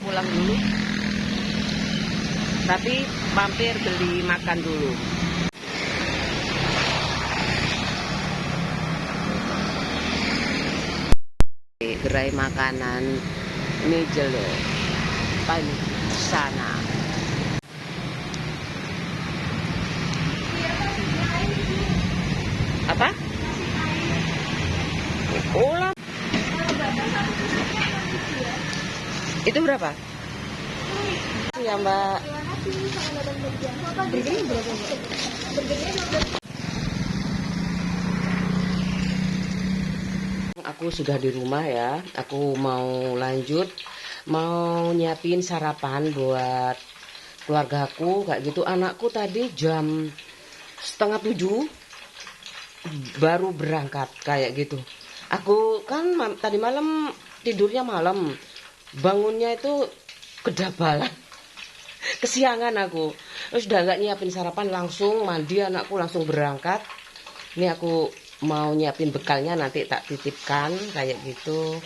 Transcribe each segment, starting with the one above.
Pulang dulu, tapi mampir beli makan dulu. Gerai makanan Mijelo paling sana. Apa? Ulam. Itu berapa? Ya Mbak. Aku sudah di rumah ya. Aku mau lanjut, mau nyiapin sarapan buat keluargaku kayak gitu. Anakku tadi jam 6:30 baru berangkat kayak gitu. Aku kan tadi malam tidurnya malam, bangunnya itu kedabalan, kesiangan aku. Terus udah gak nyiapin sarapan, langsung mandi, anakku langsung berangkat. Ini aku mau nyiapin bekalnya, nanti tak titipkan kayak gitu.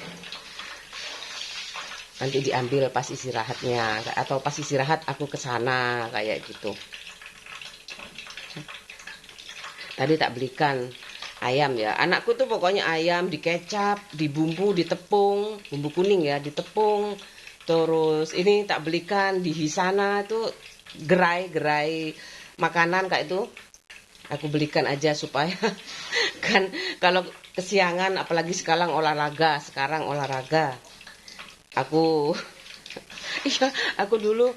Nanti diambil pas istirahatnya, atau pas istirahat aku ke sana kayak gitu. Tadi tak belikan ayam ya. Anakku tuh pokoknya ayam dikecap, dibumbu, ditepung, bumbu kuning ya, ditepung. Terus ini tak belikan di Hisana tuh gerai makanan kayak itu. Aku belikan aja supaya kan kalau kesiangan, apalagi sekarang olahraga, Aku iya, aku dulu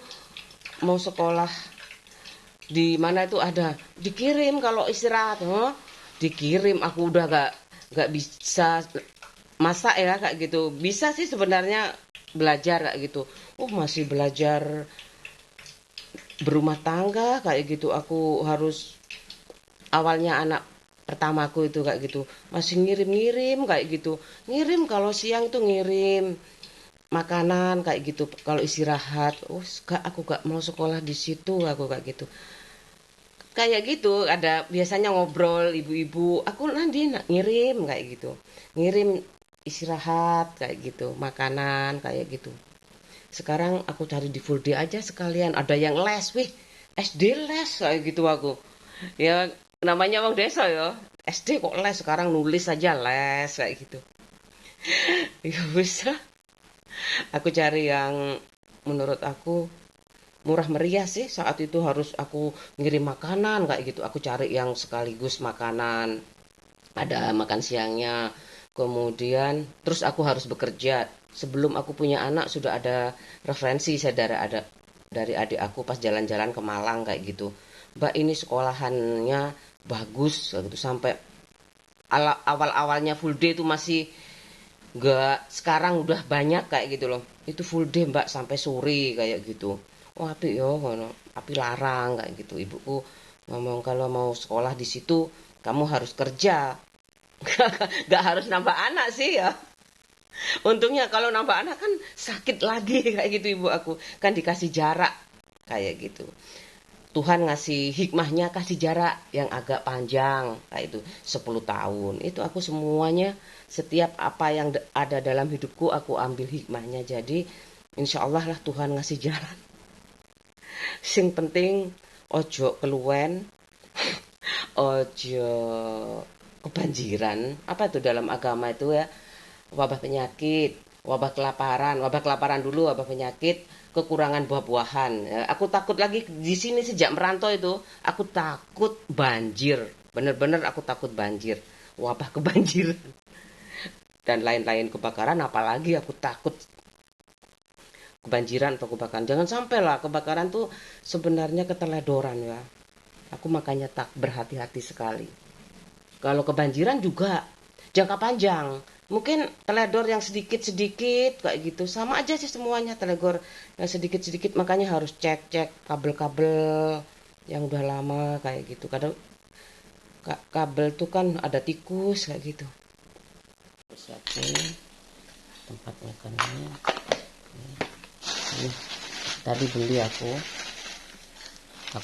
mau sekolah di mana itu ada dikirim kalau istirahat, dikirim. Aku udah gak bisa masak ya kayak gitu. Bisa sih sebenarnya belajar kayak gitu. Masih belajar berumah tangga kayak gitu. Aku harus, awalnya anak pertamaku itu kayak gitu, masih ngirim kayak gitu. Ngirim kalau siang itu ngirim makanan kayak gitu. Kalau istirahat, aku gak mau sekolah di situ, aku kayak gitu. Kayak gitu, ada biasanya ngobrol ibu-ibu, aku nanti ngirim kayak gitu. Ngirim istirahat kayak gitu, makanan kayak gitu. Sekarang aku cari di full day aja sekalian. Ada yang les, wih, SD les kayak gitu aku. Ya namanya orang desa ya. SD kok les, sekarang nulis aja les kayak gitu. Ya bisa. Aku cari yang menurut aku murah meriah sih. Saat itu harus aku ngirim makanan kayak gitu. Aku cari yang sekaligus makanan, ada makan siangnya, kemudian terus aku harus bekerja. Sebelum aku punya anak sudah ada referensi saya dari adik aku pas jalan-jalan ke Malang kayak gitu. Mbak, ini sekolahannya bagus kayak gitu. Sampai awal-awalnya full day itu masih nggak, sekarang udah banyak kayak gitu loh. Itu full day Mbak sampai sore kayak gitu. Apik yo ngono. Tapi larang kayak gitu. Ibuku ngomong kalau mau sekolah di situ kamu harus kerja. Gak harus nambah anak sih ya. Untungnya kalau nambah anak kan sakit lagi kayak gitu ibu aku. Kan dikasih jarak kayak gitu. Tuhan ngasih hikmahnya, kasih jarak yang agak panjang kayak itu 10 tahun. Itu aku semuanya, setiap apa yang ada dalam hidupku aku ambil hikmahnya. Jadi insya Allah lah Tuhan ngasih jalan. Sing penting ojo keluwen, ojo kebanjiran. Apa itu dalam agama itu ya? Wabah penyakit, wabah kelaparan dulu, wabah penyakit, kekurangan buah-buahan. Ya, aku takut lagi di sini sejak merantau itu, aku takut banjir. Bener-bener aku takut banjir, wabah kebanjiran dan lain-lain, kebakaran. Apalagi aku takut kebanjiran atau kebakaran. Jangan sampai lah kebakaran tuh sebenarnya keteledoran ya. Aku makanya tak berhati-hati sekali. Kalau kebanjiran juga jangka panjang. Mungkin teledor yang sedikit-sedikit kayak gitu. Sama aja sih semuanya, teledor yang sedikit-sedikit. Makanya harus cek-cek kabel-kabel yang udah lama kayak gitu. Kadang kabel tuh kan ada tikus kayak gitu. Siapin tempat makanannya. Ini tadi beli aku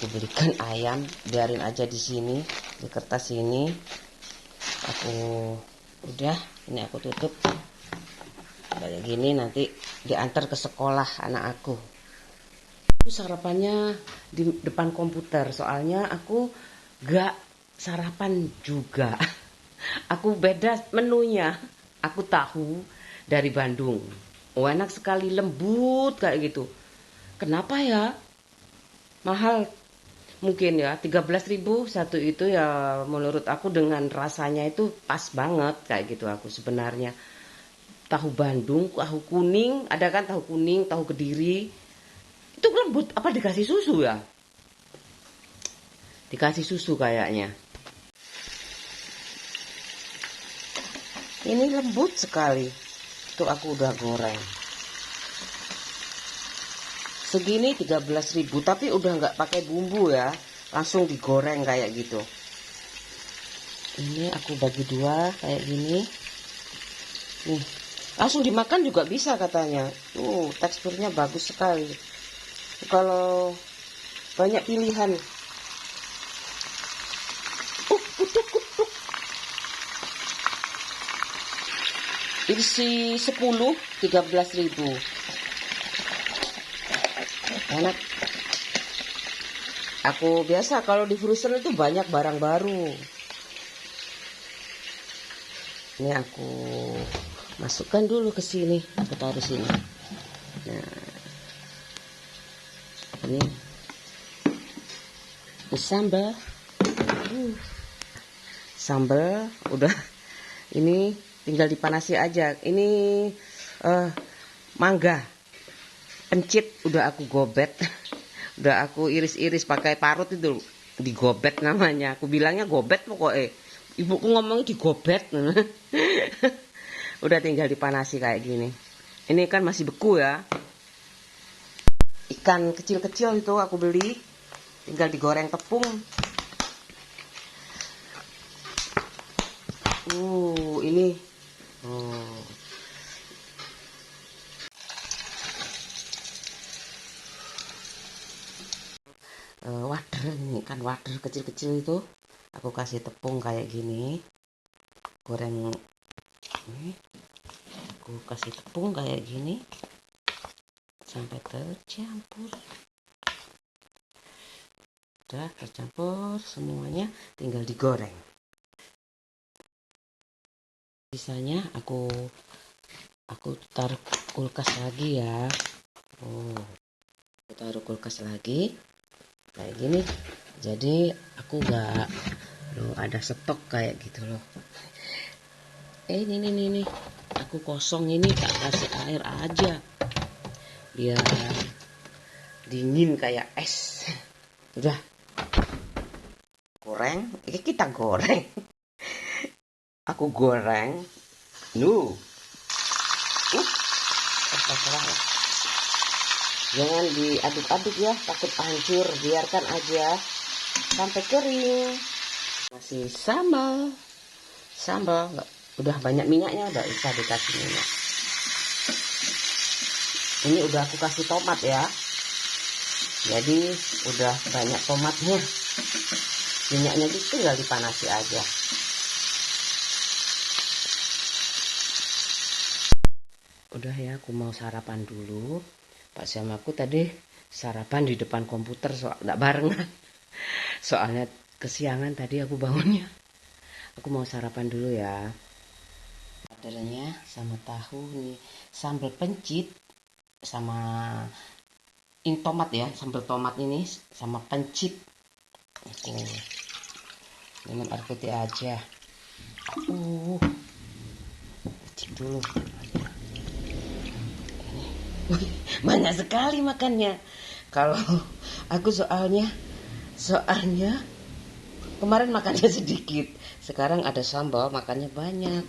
belikan ayam, biarin aja di sini di kertas ini. Aku Udah, ini aku tutup kayak gini, nanti diantar ke sekolah anak aku. Sarapannya di depan komputer, soalnya aku gak sarapan juga. Aku beda menunya. Aku tahu dari Bandung. Oh, enak sekali, lembut kayak gitu. Kenapa ya? Mahal mungkin ya, 13.000 satu itu ya, menurut aku dengan rasanya itu pas banget kayak gitu aku sebenarnya. Tahu Bandung, tahu kuning, ada kan tahu kuning, tahu Kediri. Itu lembut, apa dikasih susu ya? Dikasih susu kayaknya. Ini lembut sekali. Itu aku udah goreng. Segini 13.000, tapi udah nggak pakai bumbu ya. Langsung digoreng kayak gitu. Ini aku bagi dua kayak gini. Nih, langsung dimakan juga bisa katanya. Teksturnya bagus sekali. Kalau banyak pilihan. Isi 10, 13.000. Enak. Aku biasa kalau di freezer itu banyak barang baru. Ini aku masukkan dulu ke sini. Aku taruh sini. Nah, ini sambal. Sambal udah, ini tinggal dipanasi aja. Ini mangga pencit udah aku gobet. Udah aku iris-iris pakai parut itu, digobet namanya. Aku bilangnya gobet pokoknya. Ibuku ngomongnya digobet. Udah tinggal dipanasi kayak gini. Ini kan masih beku ya. Ikan kecil-kecil itu aku beli. Tinggal digoreng tepung. Ini. Wader, ini kan wader kecil-kecil itu. Aku kasih tepung kayak gini. Goreng ini. Aku kasih tepung kayak gini. Sampai tercampur. Udah tercampur semuanya, tinggal digoreng. Sisanya aku taruh kulkas lagi ya. Aku taruh kulkas lagi kayak gini. Jadi aku nggak ada stok kayak gitu loh. Ini aku kosong ini, tak kasih air aja biar dingin kayak es. Udah goreng, ini kita goreng. Aku goreng. Jangan diaduk-aduk ya, takut hancur. Biarkan aja sampai kering. Masih sambal nggak, udah banyak minyaknya, udah bisa dikasih minyak. Ini udah aku kasih tomat ya, jadi udah banyak tomatnya. Minyaknya itu tinggal dipanasi aja. Udah ya, aku mau sarapan dulu. Pak sama aku tadi sarapan di depan komputer, nggak barengan. Soalnya kesiangan tadi aku bangunnya. Aku mau sarapan dulu ya. Wadernya sama tahu nih, sambal pencit sama ini tomat ya, sambal tomat ini sama pencit. Aku minum air putih aja. Cik dulu. Banyak sekali makannya. Kalau aku soalnya kemarin makannya sedikit. Sekarang ada sambal, makannya banyak.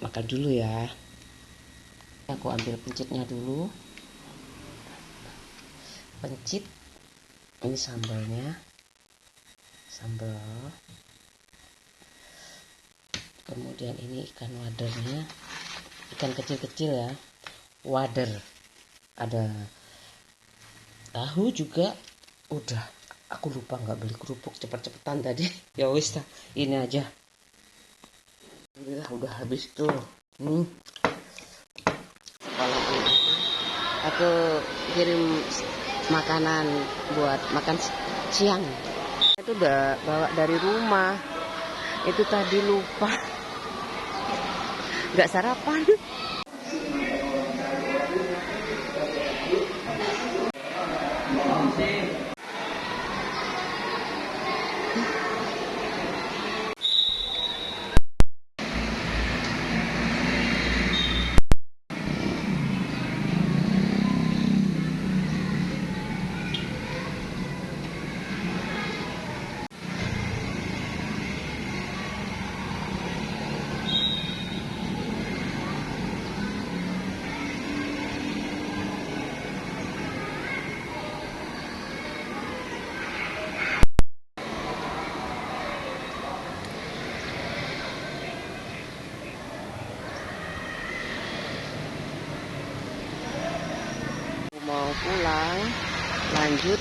Makan dulu ya. Aku ambil pencitnya dulu. Pencit. Ini sambalnya. Sambal. Kemudian ini ikan wadernya. Ikan kecil-kecil ya. Wader. Ada tahu juga. Udah. Aku lupa nggak beli kerupuk cepet-cepetan tadi. Ya wis, ini aja. Alhamdulillah udah habis tuh. Sekolah aku kirim makanan buat makan siang. Itu udah bawa dari rumah. Itu tadi lupa. Nggak sarapan. Mau pulang, lanjut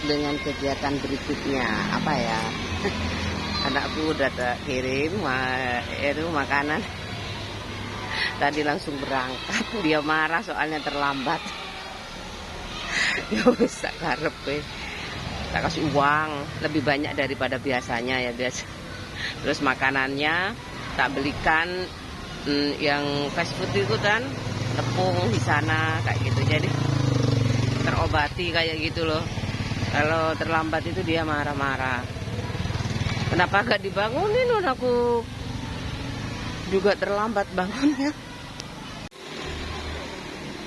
dengan kegiatan berikutnya. Apa ya? Anakku udah tak kirim itu makanan. Tadi langsung berangkat. Dia marah soalnya terlambat. Ya wis tak karepe. Tak kasih uang lebih banyak daripada biasanya ya biasa. Terus makanannya tak belikan yang fast food itu kan, tepung di sana kayak gitu, jadi terobati kayak gitu loh. Kalau terlambat itu dia marah-marah. Kenapa gak dibangunin? Aku juga terlambat bangunnya.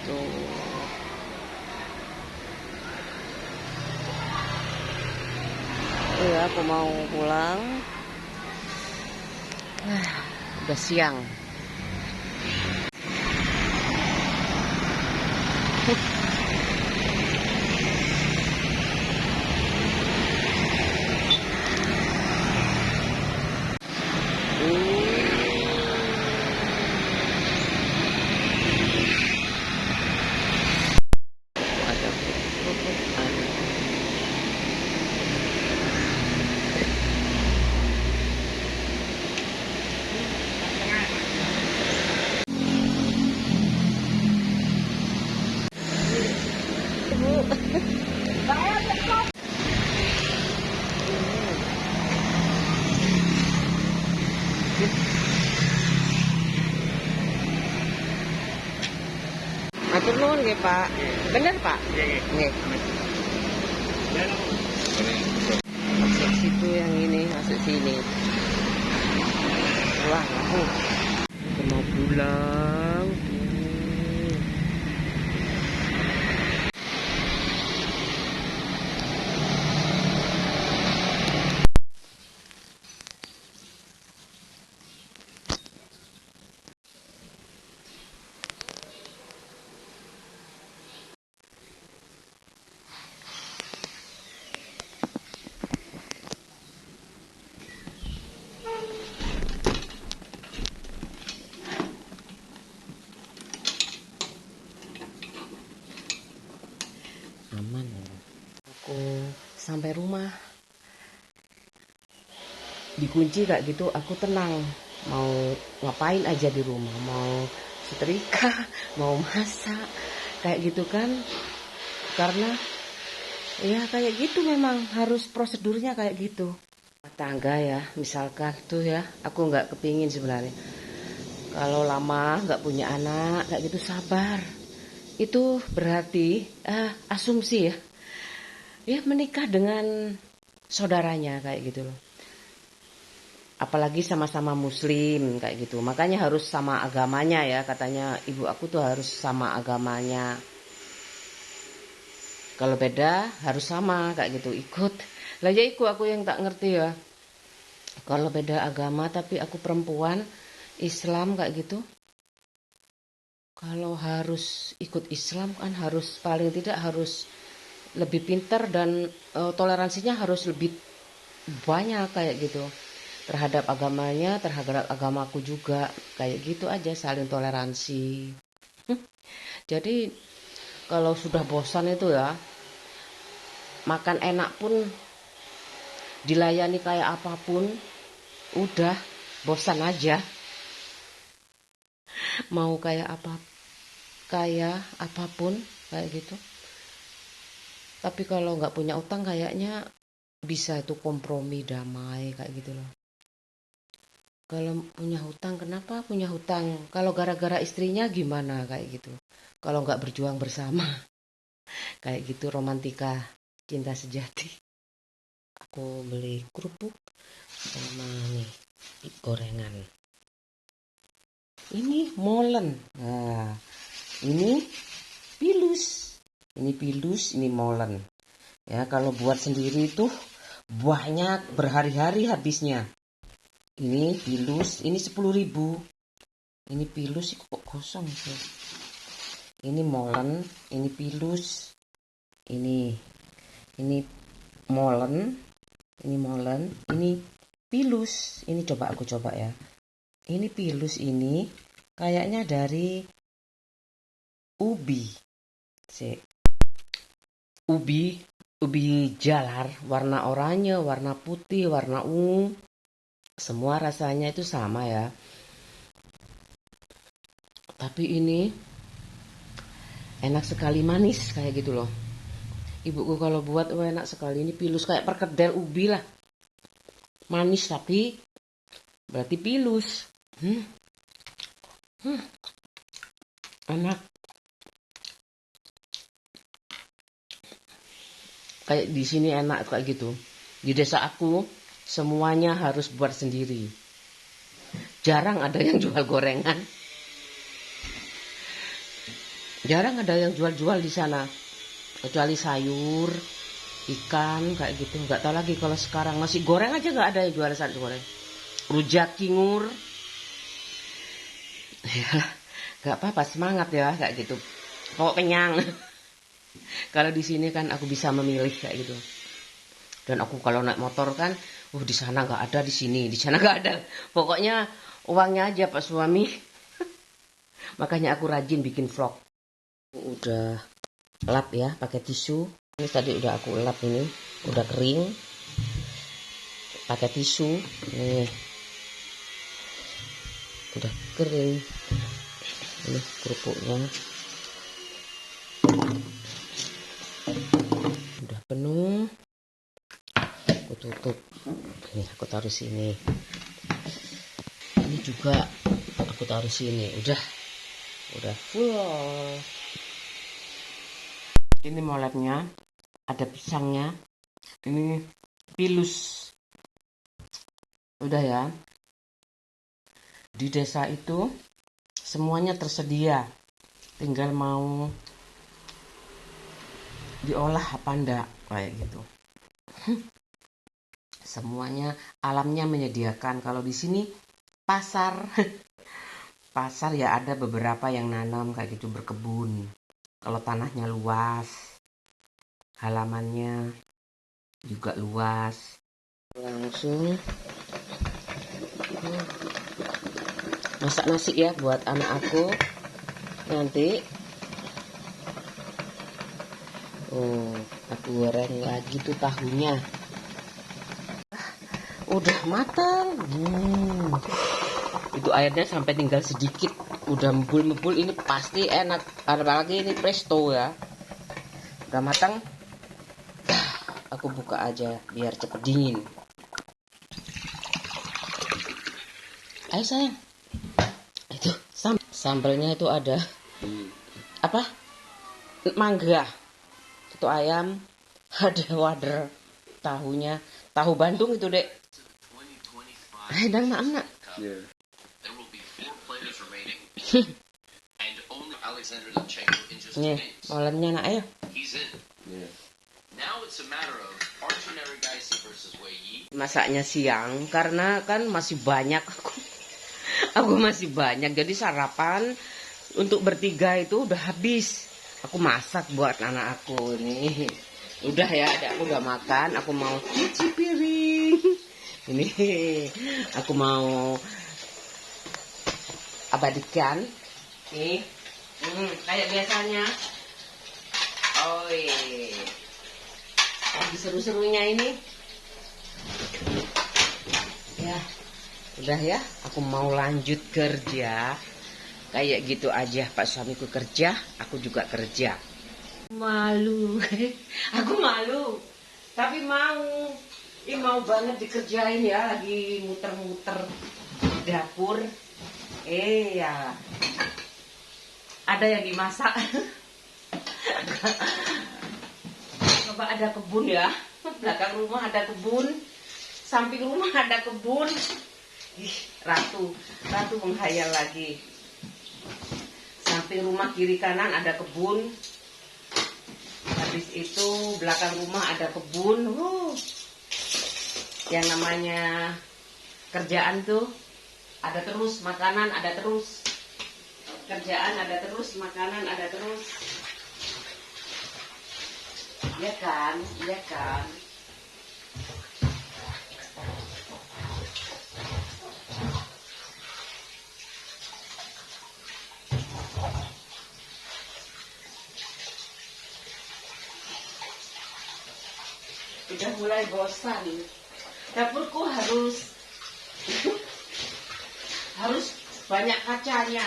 Tuh. Iya, aku mau pulang. Udah siang. Matur nuwun nggih, Pak. Bener, Pak? Nggih. Masuk situ yang ini, masuk sini. Wah, aku mau pulang. Aman. Aku sampai rumah dikunci kayak gitu, aku tenang. Mau ngapain aja di rumah, mau setrika, mau masak, kayak gitu kan. Karena ya kayak gitu, memang harus prosedurnya kayak gitu. Tangga ya, misalkan tuh ya, aku nggak kepingin sebenarnya. Kalau lama nggak punya anak, kayak gitu sabar. Itu berarti asumsi ya. Ya menikah dengan saudaranya kayak gitu loh. Apalagi sama-sama muslim kayak gitu. Makanya harus sama agamanya ya, katanya ibu aku tuh harus sama agamanya. Kalau beda harus sama kayak gitu, ikut. Lah ya aku yang tak ngerti ya. Kalau beda agama tapi aku perempuan Islam kayak gitu. Kalau harus ikut Islam kan harus paling tidak harus lebih pintar dan toleransinya harus lebih banyak kayak gitu. Terhadap agamanya, terhadap agamaku juga. Kayak gitu aja, saling toleransi. Jadi kalau sudah bosan itu ya, makan enak pun dilayani kayak apapun, udah bosan aja. Mau kayak apapun kayak gitu. Tapi kalau nggak punya utang kayaknya bisa tuh kompromi damai kayak gitu loh. Kalau punya hutang, kenapa punya hutang? Kalau gara-gara istrinya gimana kayak gitu? Kalau nggak berjuang bersama, kayak gitu romantika cinta sejati. Aku beli kerupuk sama nih gorengan. Ini molen. Nah, ini pilus. Ini pilus, ini molen. Ya, kalau buat sendiri tuh banyak berhari-hari habisnya. Ini pilus, ini 10.000. Ini pilus kok kosong sih. Ini molen, ini pilus. Ini molen, ini pilus. Ini coba aku coba ya. Ini pilus ini kayaknya dari ubi. Ubi jalar, warna oranye, warna putih, warna ungu. Semua rasanya itu sama ya. Tapi ini enak sekali, manis kayak gitu loh. Ibuku kalau buat enak sekali. Ini pilus kayak perkedel ubi lah. Manis tapi berarti pilus. Enak. Kayak di sini enak kayak gitu. Di desa aku semuanya harus buat sendiri. Jarang ada yang jual gorengan. Jarang ada yang jual-jual di sana. Kecuali sayur, ikan kayak gitu. Nggak tahu lagi kalau sekarang nasi goreng aja nggak ada yang jual nasi goreng. Rujak cingur. Ya, nggak apa-apa, semangat ya kayak gitu. Kok kenyang. Kalau di sini kan aku bisa memilih kayak gitu. Dan aku kalau naik motor kan, di sana nggak ada, di sini, di sana nggak ada. Pokoknya uangnya aja Pak suami. Makanya aku rajin bikin vlog. Udah lap ya pakai tisu. Ini tadi udah aku lap ini, udah kering. Pakai tisu. Nih. Udah kering. Ini kerupuknya. Udah penuh. Aku tutup. Nih aku taruh sini. Ini juga aku taruh sini. Udah full. Ini moletnya, ada pisangnya. Ini pilus. Udah ya. Di desa itu semuanya tersedia. Tinggal mau diolah apa enggak kayak gitu. Semuanya alamnya menyediakan. Kalau di sini pasar ya ada beberapa yang nanam kayak gitu, berkebun. Kalau tanahnya luas, halamannya juga luas. Langsung masak nasi ya buat anak aku nanti. Aku goreng lagi tuh tahunya. Udah matang. Itu airnya sampai tinggal sedikit. Udah mebul-mebul, ini pasti enak. Apalagi ini presto ya. Udah matang. Aku buka aja biar cepet dingin. Ayo sayang. Itu sambalnya itu ada apa? Mangga. Itu ayam, ada wader, tahunya, tahu Bandung itu dek. Dan anak. Nih, molennya nak ayo. Masaknya siang karena kan masih banyak aku masih banyak, jadi sarapan untuk bertiga itu udah habis. Aku masak buat anak aku ini. Udah ya, aku udah makan. Aku mau cuci piring. Ini aku mau abadikan. Nih, kayak biasanya. Lagi seru-serunya ini. Ya, Udah ya, aku mau lanjut kerja. Kayak gitu aja, Pak suamiku kerja, aku juga kerja. Malu, aku malu. Tapi mau, mau banget dikerjain ya, lagi muter-muter di dapur. Ya, ada yang dimasak. Coba ada kebun ya, belakang rumah ada kebun, samping rumah ada kebun. Ratu menghayal lagi. Samping rumah kiri kanan ada kebun. Habis itu belakang rumah ada kebun. Yang namanya kerjaan tuh ada terus, makanan ada terus. Kerjaan ada terus, makanan ada terus. Iya kan? Iya kan? Udah mulai bosan. Dapurku harus banyak kacanya.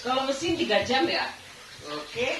Kalau mesin 3 jam ya. Oke.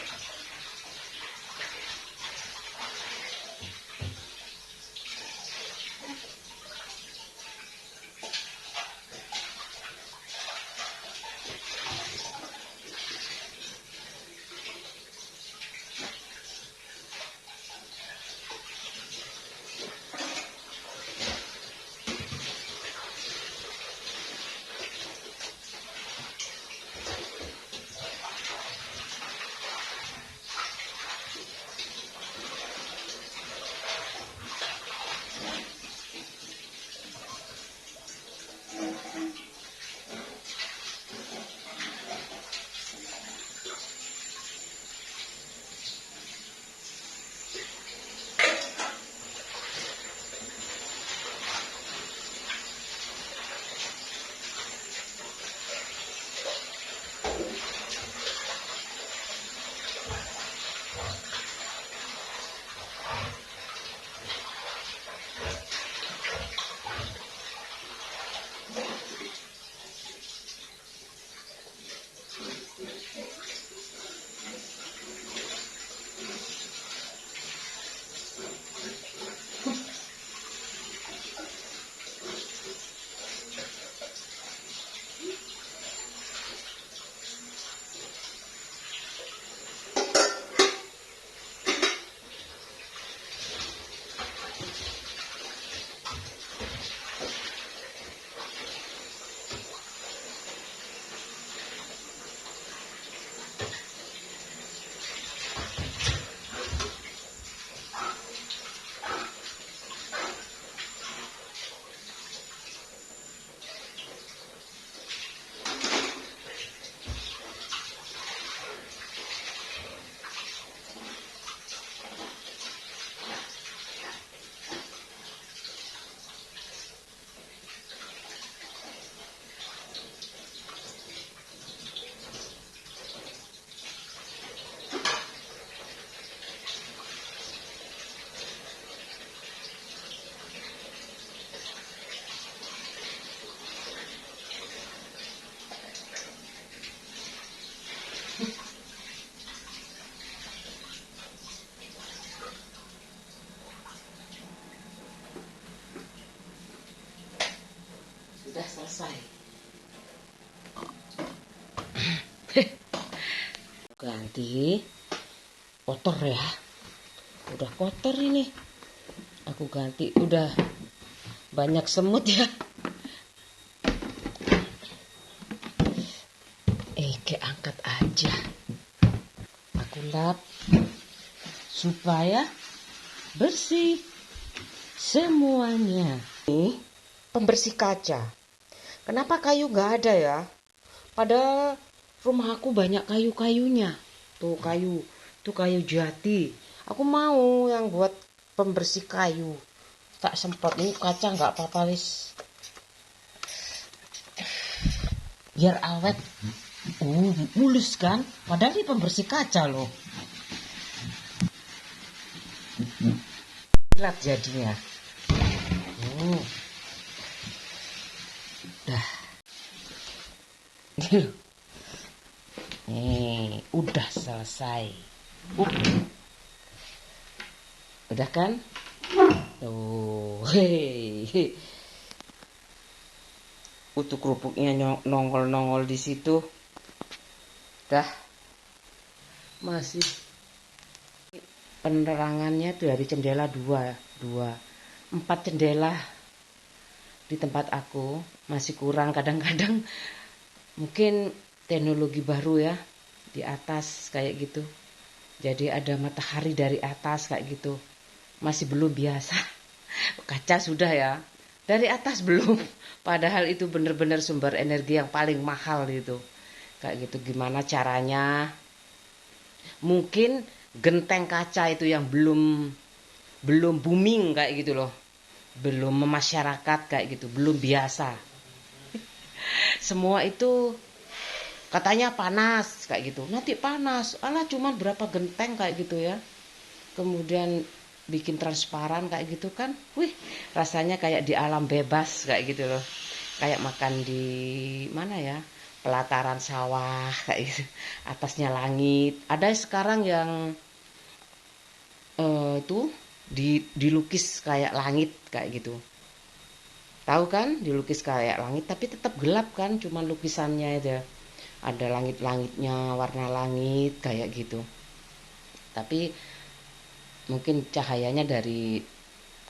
Sudah selesai. Ganti kotor ya. Udah kotor ini. Aku ganti, udah banyak semut ya. Angkat aja. Aku lap supaya bersih semuanya. Ini pembersih kaca. Kenapa kayu nggak ada ya? Padahal rumah aku banyak kayu-kayunya. Tuh kayu jati. Aku mau yang buat pembersih kayu. Tak sempat, ini kaca nggak apa-apa wis. Biar awet. Mulus kan? Padahal ini pembersih kaca loh. Kilat jadinya. Dah. Nih, udah selesai. Udah kan? Tuh, Utuh kerupuknya nongol-nongol di situ. Dah. Masih penerangannya tuh dari jendela dua. 4 jendela di tempat aku masih kurang kadang-kadang. Mungkin teknologi baru ya, di atas kayak gitu. Jadi ada matahari dari atas kayak gitu. Masih belum biasa. Kaca sudah ya, dari atas belum. Padahal itu benar-benar sumber energi yang paling mahal itu. Kayak gitu, gimana caranya? Mungkin genteng kaca itu yang belum booming kayak gitu loh. Belum memasyarakat kayak gitu, belum biasa. Semua itu katanya panas kayak gitu. Nanti panas. Alah cuman berapa genteng kayak gitu ya. Kemudian bikin transparan kayak gitu kan. Wih, rasanya kayak di alam bebas kayak gitu loh. Kayak makan di mana ya? Pelataran sawah kayak gitu. Atasnya langit. Ada sekarang yang tuh dilukis kayak langit kayak gitu. Tahu kan, dilukis kayak langit tapi tetap gelap kan, cuma lukisannya aja. Ada langit-langitnya, warna langit kayak gitu. Tapi mungkin cahayanya dari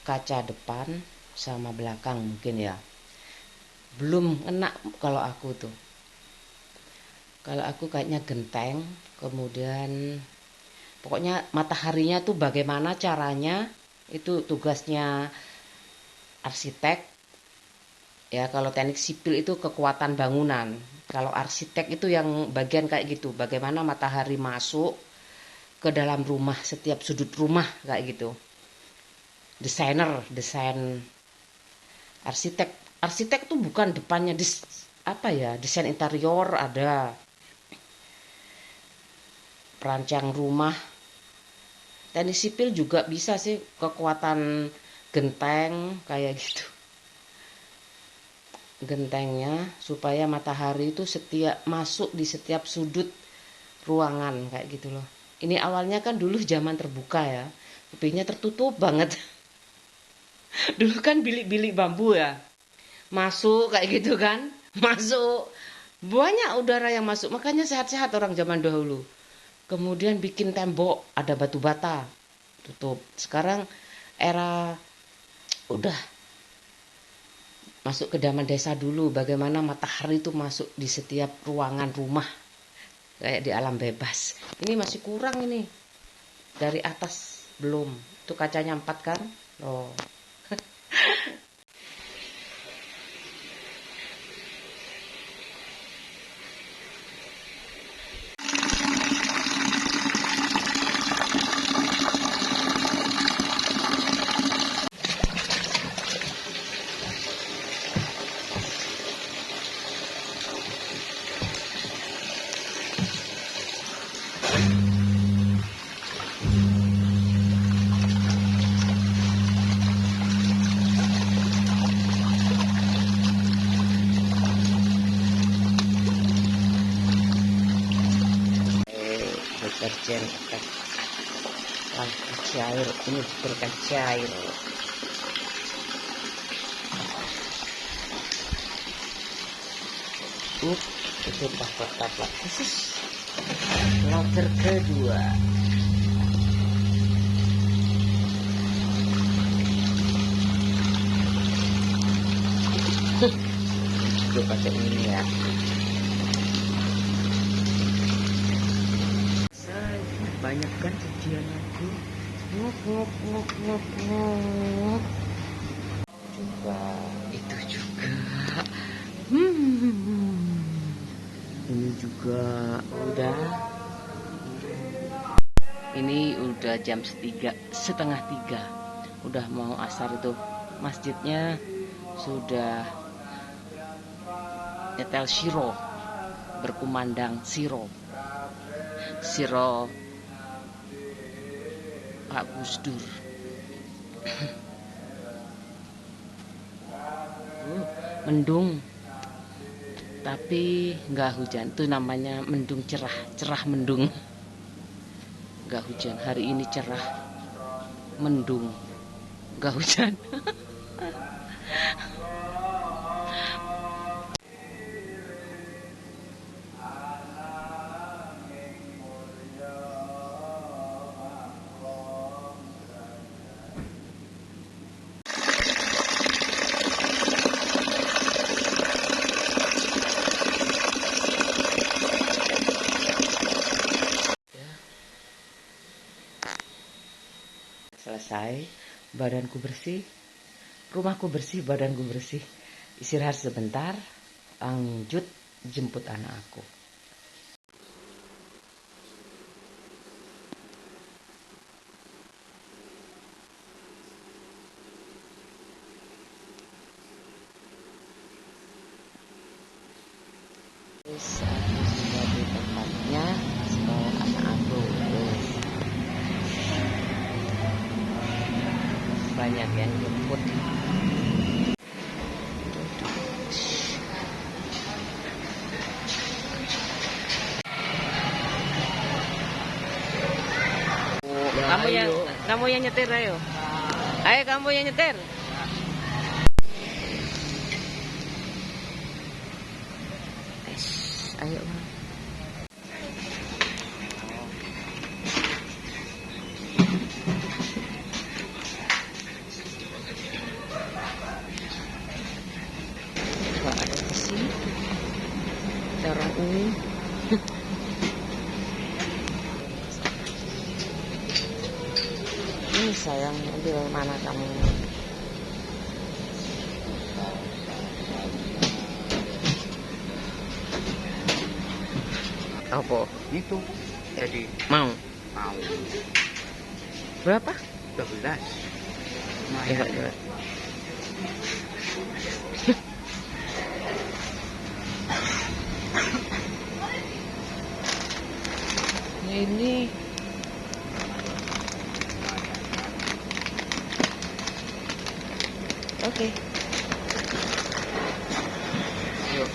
kaca depan sama belakang mungkin ya. Belum kena kalau aku tuh. Kalau aku kayaknya genteng, kemudian pokoknya mataharinya tuh bagaimana caranya, itu tugasnya arsitek. Ya, kalau teknik sipil itu kekuatan bangunan. Kalau arsitek itu yang bagian kayak gitu, bagaimana matahari masuk ke dalam rumah, setiap sudut rumah kayak gitu. Desain arsitek. Arsitek itu bukan depannya desain interior ada. Perancang rumah. Teknik sipil juga bisa sih, kekuatan genteng kayak gitu. Gentengnya supaya matahari itu masuk di setiap sudut ruangan kayak gitu loh. Ini awalnya kan dulu zaman terbuka ya, kupingnya tertutup banget. Dulu kan bilik-bilik bambu ya, masuk kayak gitu kan, masuk banyak udara yang masuk, makanya sehat-sehat orang zaman dahulu. Kemudian bikin tembok ada batu bata, tutup. Sekarang era udah masuk ke zaman desa dulu, bagaimana matahari itu masuk di setiap ruangan rumah kayak di alam bebas. Ini masih kurang ini, dari atas belum. Itu kacanya 4 kan. Oh, deterjen langkah cair, ini berikan cair. Itu taplak khusus loker kedua. duduk pakai ini ya. Banyak kan cucian aku. Juga itu juga. Ini juga udah. Ini udah jam 2:30. Udah mau asar itu. Masjidnya sudah nyetel siro, berkumandang siro Pak Gus Dur. Mendung tapi nggak hujan, itu namanya mendung cerah mendung, nggak hujan. Hari ini cerah mendung, nggak hujan. Selesai, badanku bersih, rumahku bersih, badanku bersih. Istirahat sebentar, lanjut jemput anak aku. Sudah di tempatnya sekolah anak aku. Banyak yang jemput. Kamu yang nyetir, ayo. Ayo kamu yang nyetir. Ayo. Coba ada di sini. Orang ini. Ini sayang, ambil mana kamu? Apa? Itu jadi Mau. Berapa? 12. Coba. Ini oke. Yuk.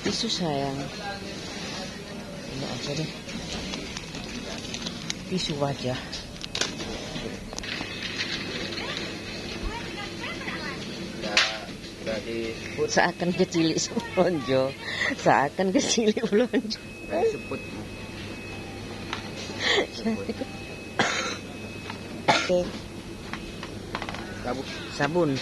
Tisu sayang. Ini aja deh. Tisu wajah. Seakan kecilik ulonjo. Seakan kecilik ulonjo. Sebut. Oke. Sabun.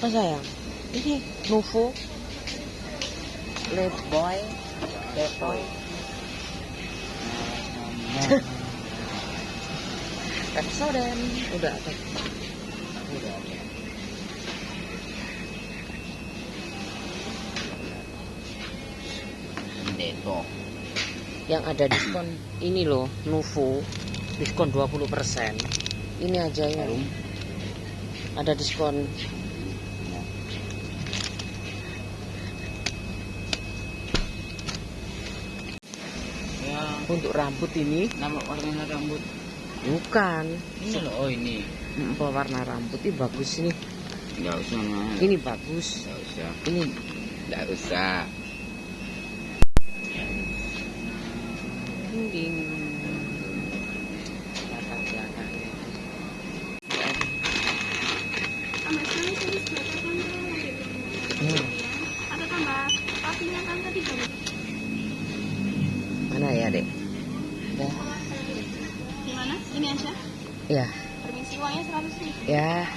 Apa sayang? Ini Nuvo. Leboy. Pepsodent udah ada. Deto. Yang ada diskon ini loh, Nuvo. Diskon 20%. Ini aja ya. Ada diskon. Untuk rambut ini, Nama warna rambut. bukan. Ini loh, oh ini. Warna rambut ini bagus ini. Enggak usah, Mas. Ini bagus. Enggak usah. Ini Enggak usah. ding. Dek. Ya. Gimana? Ini aja? Ya. Permisi, uangnya 100.000. Ya.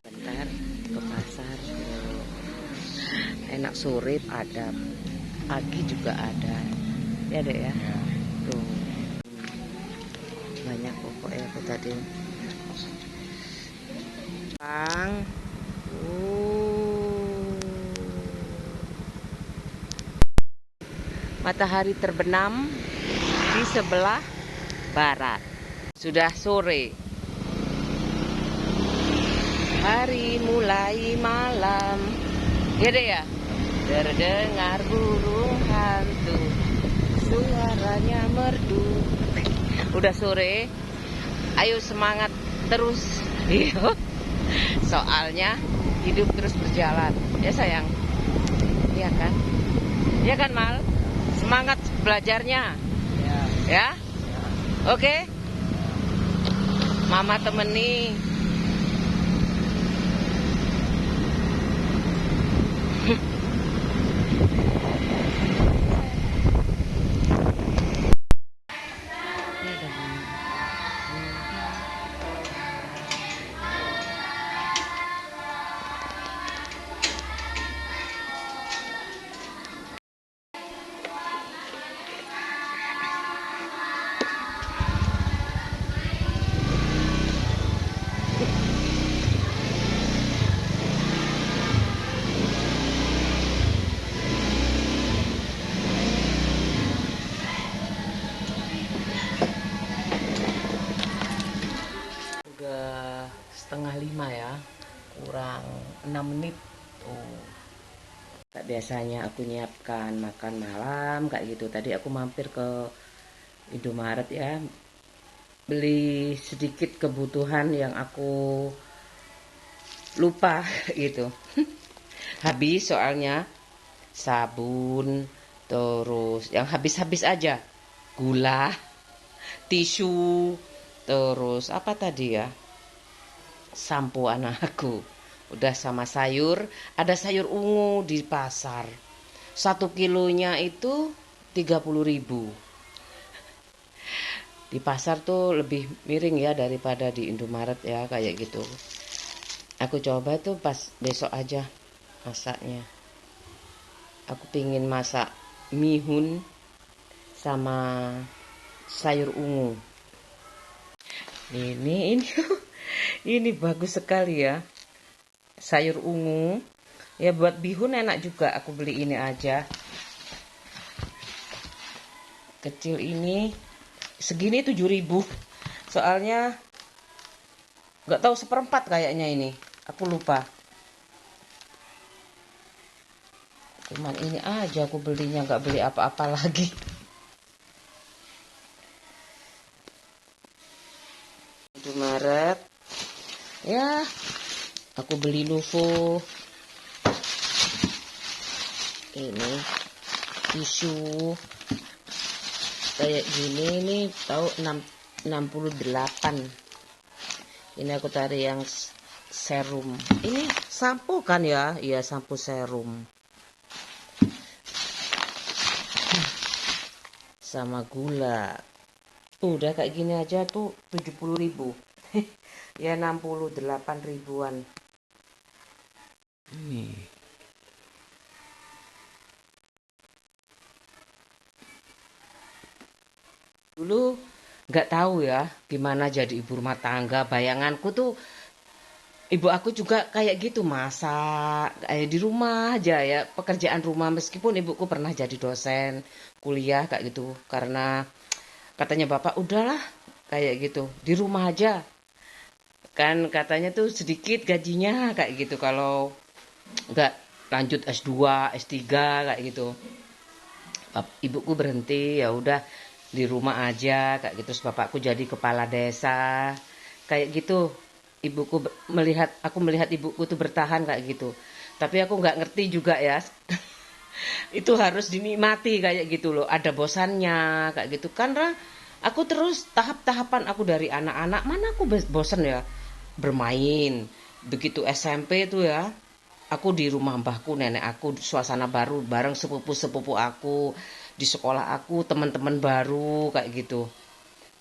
Bentar ke pasar. Enak surip ada, pagi juga ada. Ya Dek ya. Tuh. Banyak pokoknya aku tadi. Bang. Matahari terbenam di sebelah barat. Sudah sore. Hari mulai malam. Ya deh ya. Terdengar burung hantu. Suaranya merdu. Udah sore. Ayo semangat terus. Soalnya hidup terus berjalan. Ya sayang. Iya kan? Iya kan Mal? Semangat belajarnya. Ya? Oke? Mama temeni. Udah 4:30 ya, kurang 6 menit. Tuh. Tak biasanya aku nyiapkan makan malam kayak gitu. Tadi aku mampir ke Indomaret ya, beli sedikit kebutuhan yang aku lupa gitu. Habis soalnya sabun, terus yang habis-habis aja, gula, tisu, terus apa tadi ya, sampo anakku. Udah sama sayur, ada sayur ungu di pasar. 1 kilonya itu 30.000. Di pasar tuh lebih miring ya daripada di Indomaret ya kayak gitu. Aku coba tuh pas besok aja masaknya. Aku pingin masak mihun sama sayur ungu. Ini ini bagus sekali ya. Sayur ungu. Ya buat bihun enak juga. Aku beli ini aja. Kecil ini segini 7.000. Soalnya nggak tahu 1/4 kayaknya ini. Aku lupa. Cuman ini aja aku belinya, nggak beli apa-apa lagi. Indomaret. Ya, aku beli Nuvo. Ini tisu kayak gini nih, tahu 68. Ini aku tarik yang serum. Ini sampo kan ya? Iya, sampo serum. Sama gula. Udah kayak gini aja tuh 70.000. Ya 68 ribuan. Ini. Dulu nggak tahu ya gimana jadi ibu rumah tangga. Bayanganku tuh ibu aku juga kayak gitu, masak kayak di rumah aja ya, pekerjaan rumah. Meskipun ibuku pernah jadi dosen kuliah kayak gitu, karena katanya bapak udahlah kayak gitu di rumah aja kan, katanya tuh sedikit gajinya kayak gitu kalau nggak lanjut S2 S3 kayak gitu. Ibuku berhenti, ya udah di rumah aja kayak gitu. Terus bapakku jadi kepala desa kayak gitu. Aku melihat ibuku tuh bertahan kayak gitu. Tapi aku nggak ngerti juga ya. Itu harus dinikmati kayak gitu loh. Ada bosannya kayak gitu. Karena Aku terus tahap-tahapan aku dari anak-anak, mana aku bosen ya bermain. Begitu SMP itu ya, aku di rumah mbahku, nenek aku, suasana baru bareng sepupu-sepupu aku, di sekolah aku teman-teman baru kayak gitu.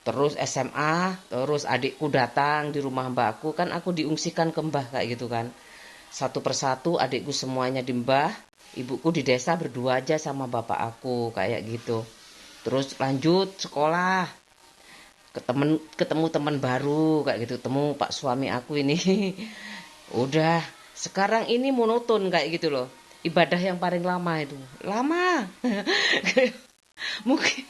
Terus SMA, terus adikku datang di rumah mbahku, kan aku diungsikan ke mbah kayak gitu kan. Satu persatu adikku semuanya di mbah, ibuku di desa berdua aja sama bapak aku kayak gitu. Terus lanjut sekolah, ketemu teman baru kayak gitu, temu pak suami aku ini. Udah, sekarang ini monoton kayak gitu loh. Ibadah yang paling lama itu. Lama. Mungkin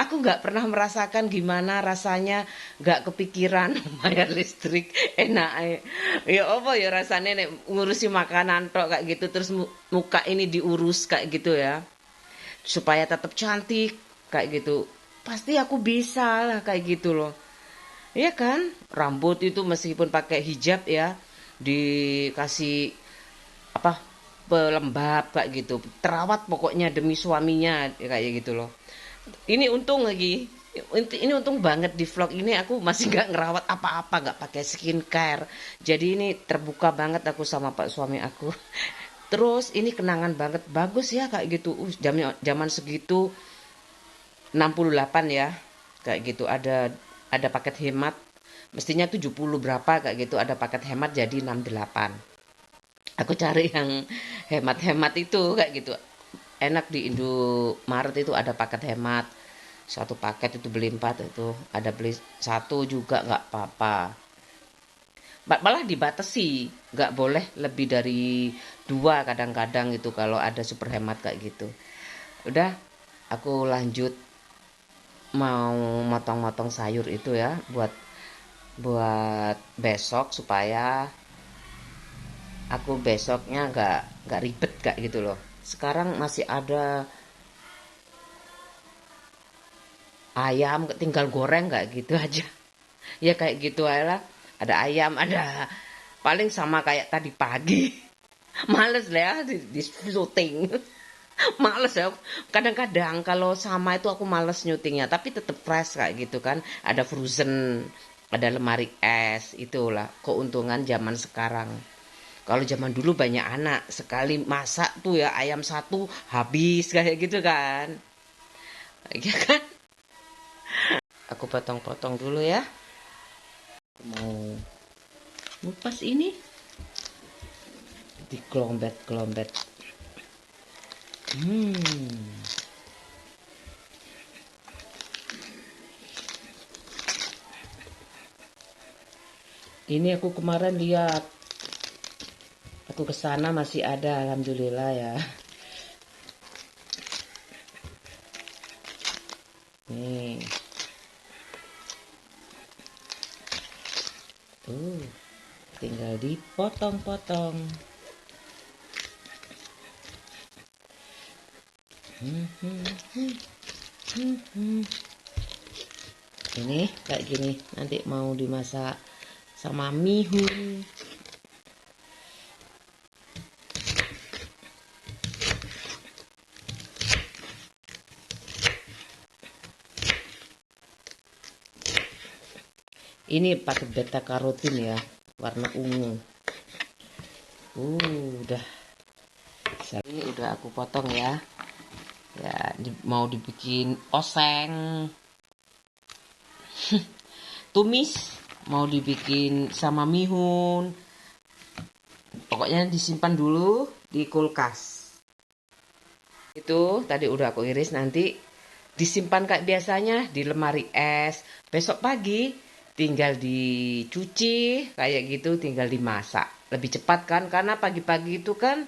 aku nggak pernah merasakan gimana rasanya nggak kepikiran bayar listrik enak. Ya apa ya rasanya nek ngurusi makanan tok kayak gitu, terus muka ini diurus kayak gitu ya. Supaya tetap cantik kayak gitu. Pasti aku bisa lah kayak gitu loh. Iya kan? Rambut itu meskipun pakai hijab ya, dikasih apa pelembab kayak gitu. Terawat pokoknya demi suaminya kayak gitu loh. Ini untung lagi. Ini untung banget di vlog ini aku masih nggak ngerawat apa-apa, nggak pakai skincare. Jadi ini terbuka banget aku sama pak suami aku. Terus ini kenangan banget, bagus ya kayak gitu. Zaman segitu 68 ya. Kayak gitu ada paket hemat. Mestinya 70 berapa kayak gitu, ada paket hemat jadi 68. Aku cari yang hemat-hemat itu kayak gitu. Enak di Indomaret itu ada paket hemat. Satu paket itu beli 4 itu. Ada beli satu juga nggak apa-apa. Malah dibatasi, nggak boleh lebih dari 2 kadang-kadang itu kalau ada super hemat kayak gitu. Udah, aku lanjut mau motong-motong sayur itu ya buat buat besok supaya aku besoknya nggak ribet kayak gitu loh. Sekarang masih ada ayam, tinggal goreng kayak gitu aja. Ya kayak gitu aja lah. Ada ayam, ada paling sama kayak tadi pagi. Males lah ya di syuting. Males ya. Kadang-kadang kalau sama itu aku males nyutingnya, tapi tetap fresh kayak gitu kan. Ada frozen, ada lemari es, itulah keuntungan zaman sekarang. Kalau zaman dulu banyak anak, sekali masak tuh ya ayam satu habis kayak gitu kan. Ya kan? Aku potong-potong dulu ya. Mau ngupas ini dikelombet-kelombet. Ini aku kemarin lihat, aku kesana masih ada, alhamdulillah ya. Nih, tuh, tinggal dipotong-potong. Ini kayak gini, nanti mau dimasak sama mihun. Ini pakai beta karotin ya, warna ungu. Udah. Ini udah aku potong ya. Ya, mau dibikin oseng. Tumis, mau dibikin sama mihun. Pokoknya disimpan dulu di kulkas. Itu tadi udah aku iris, nanti disimpan kayak biasanya di lemari es. Besok pagi tinggal dicuci kayak gitu, tinggal dimasak. Lebih cepat kan, karena pagi-pagi itu kan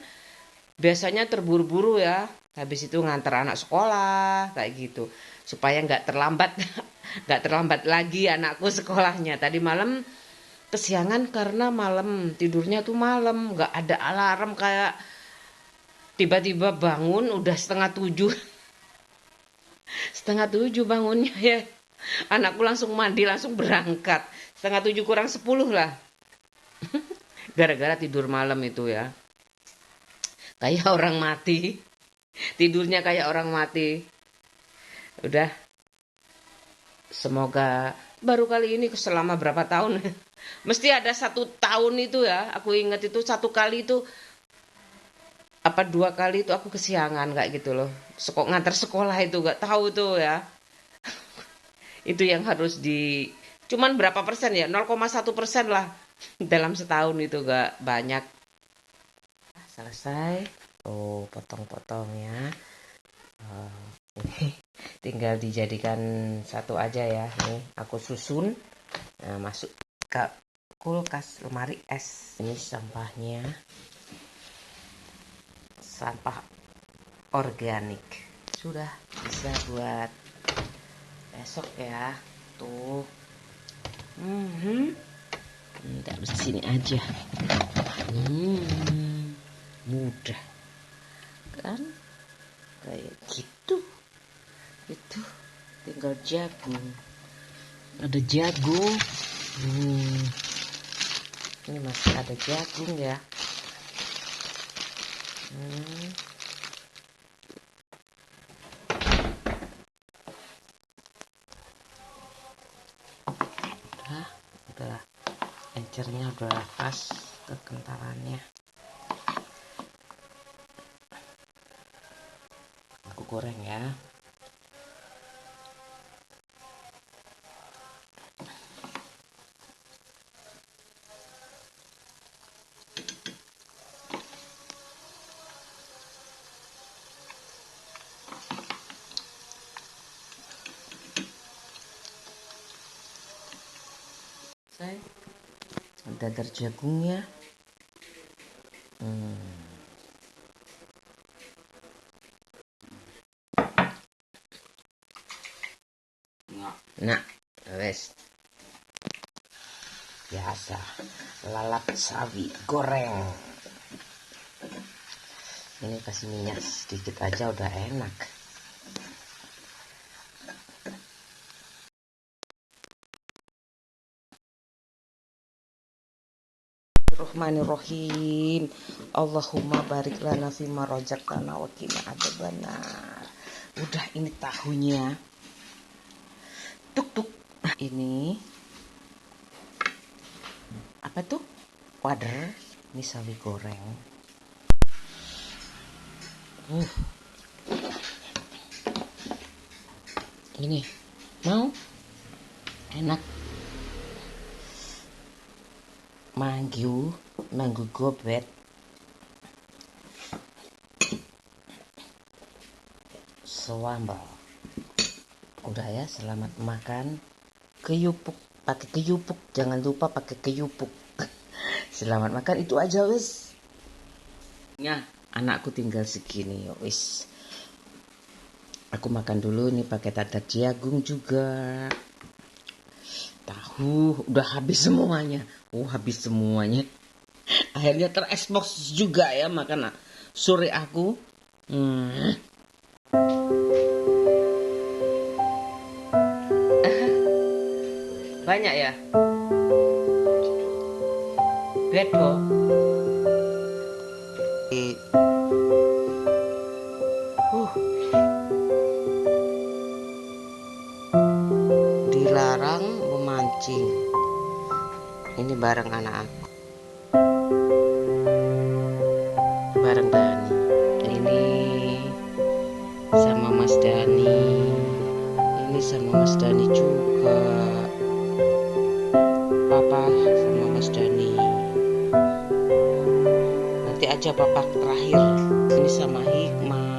biasanya terburu-buru ya. Habis itu nganter anak sekolah kayak gitu. Supaya nggak terlambat, nggak terlambat lagi anakku sekolahnya. Tadi malam kesiangan karena malam tidurnya tuh malam, nggak ada alarm, kayak tiba-tiba bangun udah setengah 7. Setengah 7 bangunnya ya. Anakku langsung mandi, langsung berangkat. Setengah 7 kurang 10 lah. Gara-gara tidur malam itu ya. Kayak orang mati. Tidurnya kayak orang mati. Udah. Semoga baru kali ini selama berapa tahun. Mesti ada 1 tahun itu ya. Aku ingat itu 1 kali itu apa 2 kali itu aku kesiangan kayak gitu loh. Ngantar sekolah itu gak tahu tuh ya. Itu yang harus cuman berapa persen ya? 0,1% lah dalam setahun itu gak banyak. Selesai. Oh, potong-potong ya. Ini tinggal dijadikan satu aja ya. Nih, aku susun. Nah, masuk ke kulkas lemari es. Ini sampahnya. Sampah organik. Sudah bisa buat besok ya. Tuh. Taruh di sini aja. Mudah. Kan? Kayak gitu. Itu tinggal jagung. Ada jagung. Ini masih ada jagung ya. Udah encernya udah pas kekentalannya. Aku goreng ya. Dadar jagungnya. Nah, wes. Biasa. Lalap sawi goreng. Ini kasih minyak sedikit aja udah enak. Bismillahirrahmanirrahim. Allahumma barik lana fima razaqtana wa qina adzabannar. Udah ini tahunya. Tuk. Ini apa tuh? Wader. Ini sawi goreng. Ini mau enak. Manggu gobet. Sambal. Udah ya, selamat makan. Keyupuk, pakai keyupuk, jangan lupa pakai keyupuk. Selamat makan, itu aja wis. Ya, anakku tinggal segini wis. Aku makan dulu nih pakai dadar jagung juga. Tahu udah habis semuanya. Habis semuanya. Akhirnya terekspos juga ya makan sore aku. Banyak ya. Bedo. Dilarang memancing. Ini bareng anak aku. Bareng Dani. Ini sama Mas Dani. Ini sama Mas Dani juga. Papa sama Mas Dani. Nanti aja papa terakhir. Ini sama Hikmah.